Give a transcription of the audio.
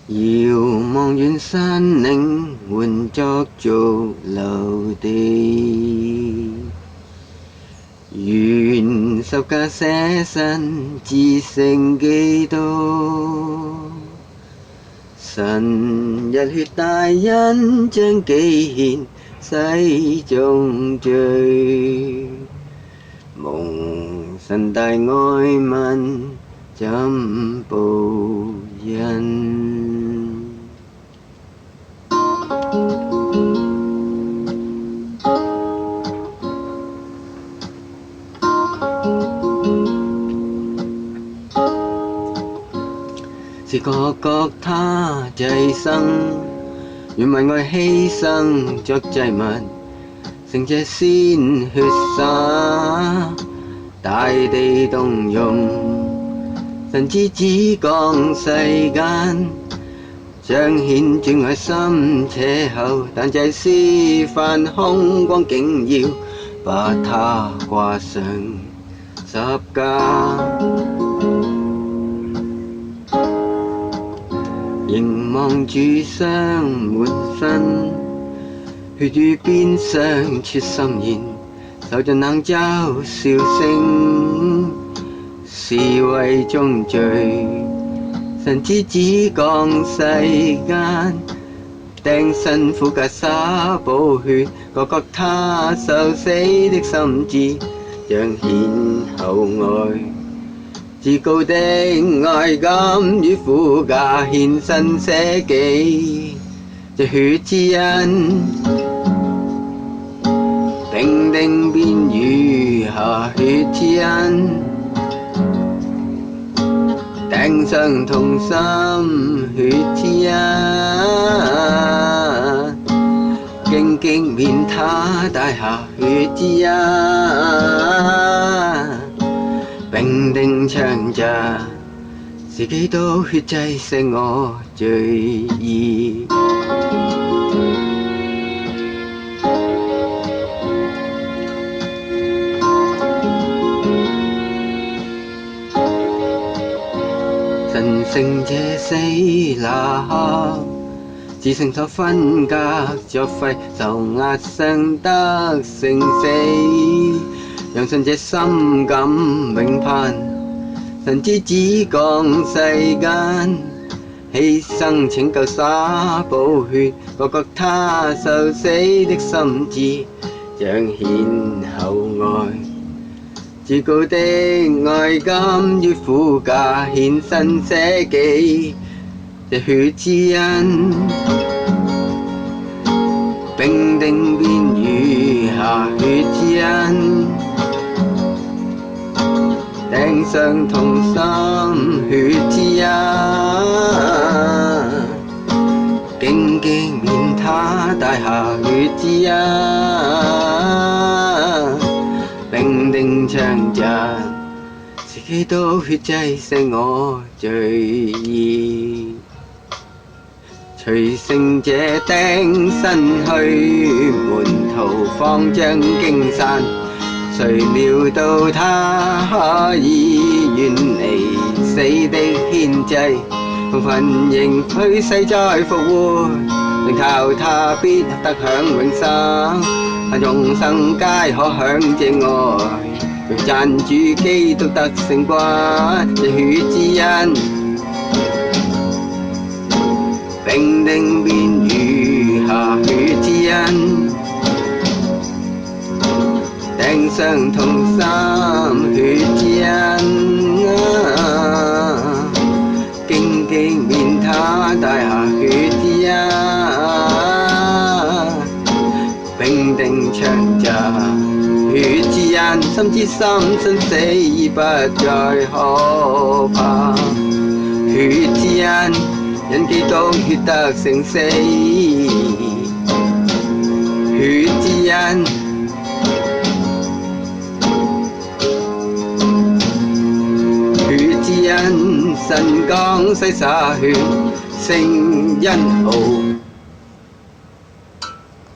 遙望遠山嶺，換作逐流地。願十架捨身，至聖基督。神日血大恩，將己獻，洗眾罪。蒙神大愛問，怎報恩？是各他祭牲，願為愛犧牲作祭物，聖者鮮血灑，大地動容。神之子降世間，彰顯主愛深且厚，但祭司犯空光竟要把他掛上十架。凝望主雙滿身，血與鞭傷切心弦，受盡冷嘲笑聲，是為眾罪。神之子降世間，釘身苦架灑寶血，各他受死的心志，彰顯厚愛。至高的愛甘於苦架，獻身捨己，這血之恩，定定變餘下血之恩，釘上同心血之恩，荊棘免他帶下血之恩。並定長者，是基督血祭赦我罪孽。神聖者死那，至聖所分隔作廢，受壓傷得成死。讓信者深感永盼，神之子降世間，犧牲拯救灑寶血，各他受死的心志，彰顯厚愛。至高的愛甘於苦架，獻身捨己，這血之恩，並定變餘下血之恩，釘上同心血之恩，荊棘免他帶下血之恩，並定長者，是基督血祭赦我罪孽。隨聖者釘身去，門徒慌張驚散，誰料到他可以遠離死的獻祭，同奮仍去世再復活，能靠他必得享永生，但眾生皆可享這愛，若讚主基督得勝君，這血之恩，並定變餘下血之恩，釘上同心血之恩，荊棘免他帶下血之恩，並定長者血之恩，深知心生死已不再可怕，血之恩因基督血得成死，血之恩，血之恩，神降世灑血，聖恩奧。